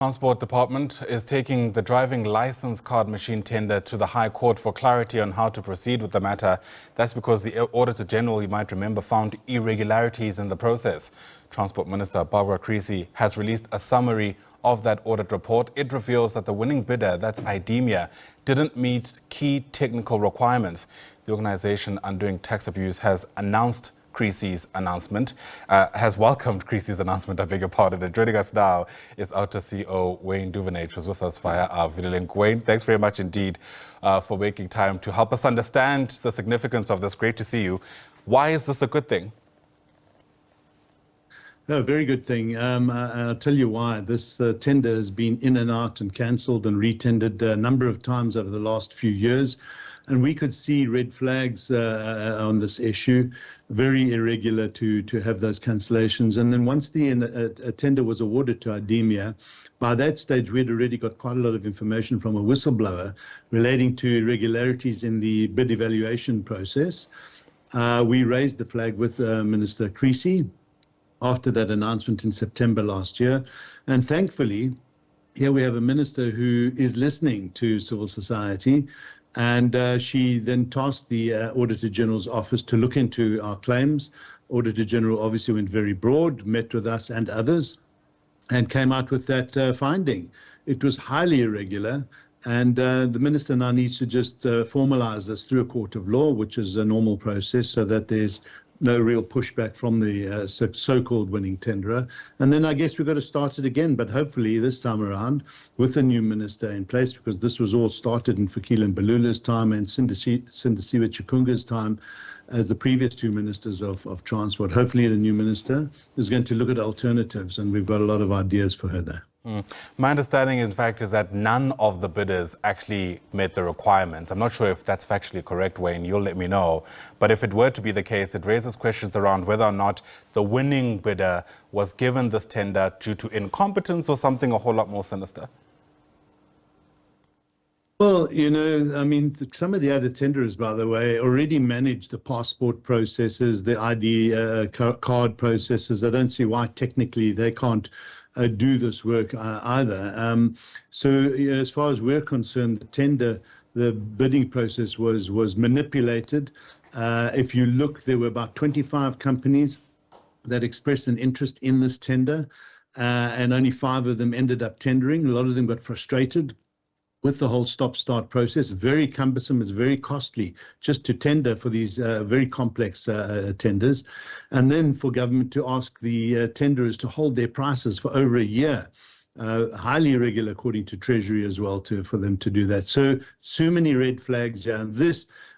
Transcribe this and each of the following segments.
Transport Department is taking the driving license card machine tender to the High Court for clarity on how to proceed with the matter. That's because the Auditor General, you might remember, found irregularities in the process. Transport Minister Barbara Creecy has released a summary of that audit report. It reveals that the winning bidder, that's IDEMIA, didn't meet key technical requirements. The organisation undoing tax abuse has announced Creecy's announcement, has welcomed Creecy's announcement, I beg your pardon. And joining us now is OUTA CEO Wayne Duvenhage, who's with us via our video link. Wayne, thanks very much indeed for making time to help us understand the significance of this. Great to see you. Why is this a good thing? No, very good thing. I'll tell you why. This tender has been in and out and cancelled and retendered a number of times over the last few years. And we could see red flags on this issue, very irregular to have those cancellations. And then once the tender was awarded to IDEMIA, by that stage, we'd already got quite a lot of information from a whistleblower relating to irregularities in the bid evaluation process. We raised the flag with Minister Creecy after that announcement in September last year. And thankfully, here we have a minister who is listening to civil society. And she then tasked the Auditor General's office to look into our claims. Auditor General obviously went very broad, met with us and others, and came out with that finding. It was highly irregular, and the minister now needs to just formalize this through a court of law, which is a normal process, so that there's no real pushback from the so-called winning tenderer. And then I guess we've got to start it again, but hopefully this time around with a new minister in place, because this was all started in Fikile Mbalula's time and Sindisiwe Chikunga's time as the previous two ministers of transport. Hopefully the new minister is going to look at alternatives, and we've got a lot of ideas for her there. My understanding, in fact, is that none of the bidders actually met the requirements. I'm not sure if that's factually correct, Wayne. You'll let me know. But if it were to be the case, it raises questions around whether or not the winning bidder was given this tender due to incompetence or something a whole lot more sinister. Well, you know, I mean, some of the other tenderers, by the way, already manage the passport processes, the ID card processes. I don't see why technically they can't do this work either. So you know, as far as we're concerned, the bidding process was manipulated. If you look, there were about 25 companies that expressed an interest in this tender, and only 5 of them ended up tendering. A lot of them got frustrated with the whole stop-start process. Very cumbersome, it's very costly just to tender for these very complex tenders. And then for government to ask the tenderers to hold their prices for over a year. Highly irregular, according to Treasury as well, for them to do that. So many red flags.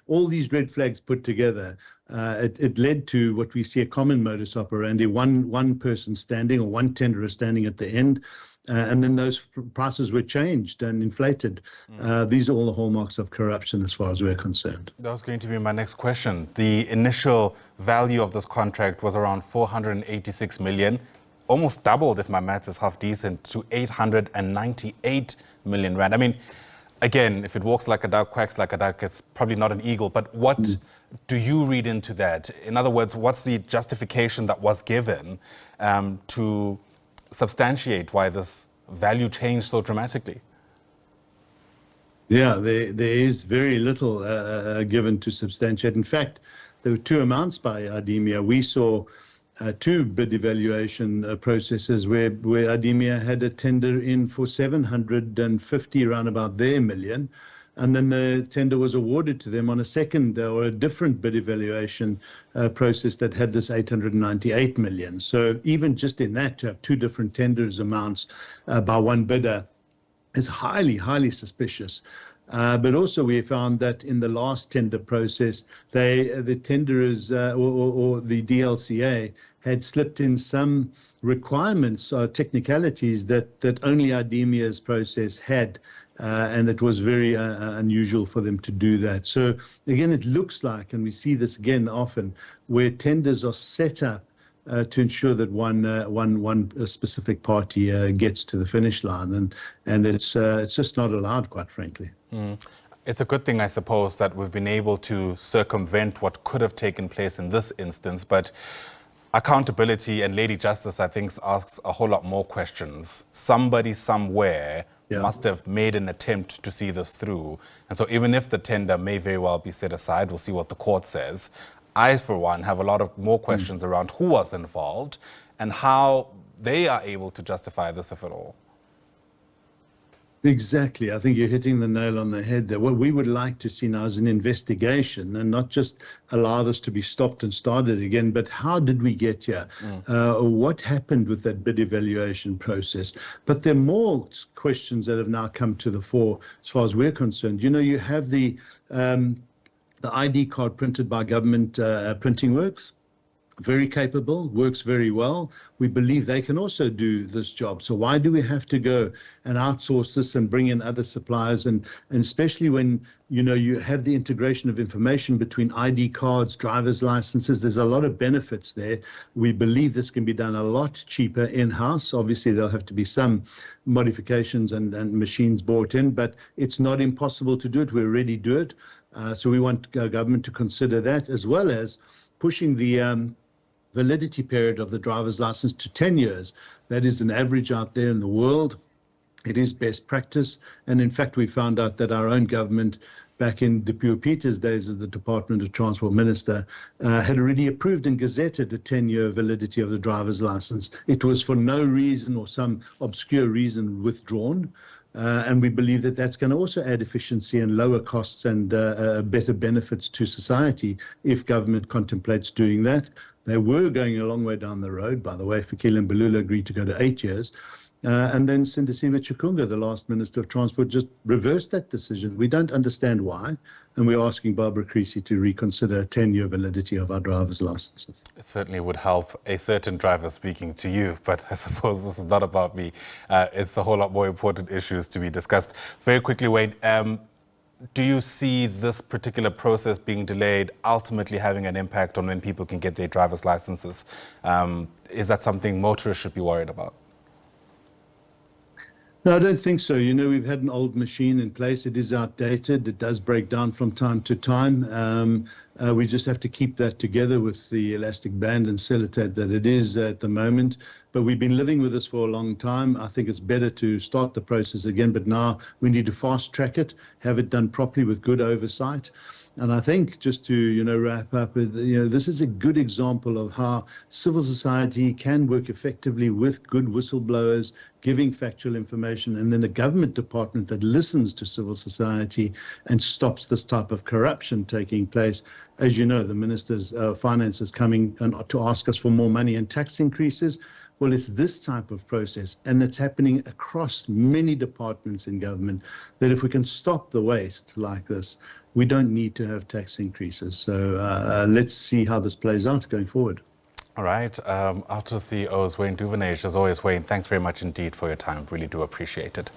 All these red flags put together, it led to what we see a common modus operandi, one person standing or one tenderer standing at the end. And then those prices were changed and inflated. These are all the hallmarks of corruption as far as we're concerned. That was going to be my next question. The initial value of this contract was around 486 million, almost doubled, if my maths is half decent, to 898 million rand. I mean, again, if it walks like a duck, quacks like a duck, it's probably not an eagle. But what do you read into that? In other words, what's the justification that was given to substantiate why this value changed so dramatically? Yeah, there is very little given to substantiate. In fact, there were 2 amounts by IDEMIA. We saw 2 bid evaluation processes where IDEMIA had a tender in for 750 around about their million. And then the tender was awarded to them on a second or a different bid evaluation process that had this 898 million. So even just in that, to have 2 different tenders amounts by one bidder is highly, highly suspicious. But also we found that in the last tender process, the tenderers or the DLCA had slipped in some requirements or technicalities that only IDEMIA's process had. And it was very unusual for them to do that. So again, it looks like, and we see this again often, where tenders are set up to ensure that one specific party gets to the finish line, and it's just not allowed, quite frankly. It's a good thing, I suppose, that we've been able to circumvent what could have taken place in this instance. But accountability, and Lady Justice, I think, asks a whole lot more questions. Somebody somewhere must have made an attempt to see this through. And so even if the tender may very well be set aside, we'll see what the court says. I, for one, have a lot of more questions around who was involved and how they are able to justify this, if at all. Exactly. I think you're hitting the nail on the head there. What we would like to see now is an investigation, and not just allow this to be stopped and started again, but how did we get here? What happened with that bid evaluation process? But there are more questions that have now come to the fore as far as we're concerned. You know, you have the ID card printed by government printing works. Very capable, works very well. We believe they can also do this job. So why do we have to go and outsource this and bring in other suppliers? And especially when, you know, you have the integration of information between ID cards, driver's licenses, there's a lot of benefits there. We believe this can be done a lot cheaper in-house. Obviously, there'll have to be some modifications and machines brought in, but it's not impossible to do it. We already do it. So we want government to consider that, as well as pushing the validity period of the driver's license to 10 years. That is an average out there in the world. It is best practice. And in fact, we found out that our own government, back in Dipuo Peter's days as the Department of Transport Minister, had already approved and gazetted a 10-year validity of the driver's license. It was for no reason or some obscure reason withdrawn. And we believe that that's going to also add efficiency and lower costs and better benefits to society if government contemplates doing that. They were going a long way down the road, by the way. Fikile Mbalula agreed to go to 8 years. And then Sindisiwe Chikunga, the last Minister of Transport, just reversed that decision. We don't understand why. And we're asking Barbara Creecy to reconsider a 10-year validity of our driver's licenses. It certainly would help a certain driver speaking to you, but I suppose this is not about me. It's a whole lot more important issues to be discussed. Very quickly, Wayne, do you see this particular process being delayed ultimately having an impact on when people can get their driver's licenses? Is that something motorists should be worried about? No, I don't think so. You know, we've had an old machine in place. It is outdated. It does break down from time to time. We just have to keep that together with the elastic band and sellotape that it is at the moment. But we've been living with this for a long time. I think it's better to start the process again, but now we need to fast track it, have it done properly with good oversight. And I think, just to, you know, wrap up, you know, this is a good example of how civil society can work effectively with good whistleblowers, giving factual information, and then a government department that listens to civil society and stops this type of corruption taking place. As you know, the Minister's Finance is coming to ask us for more money and tax increases. Well, it's this type of process, and it's happening across many departments in government, that if we can stop the waste like this, we don't need to have tax increases. So let's see how this plays out going forward. All right. OUTA CEO Wayne Duvenhage. As always, Wayne, thanks very much indeed for your time. Really do appreciate it.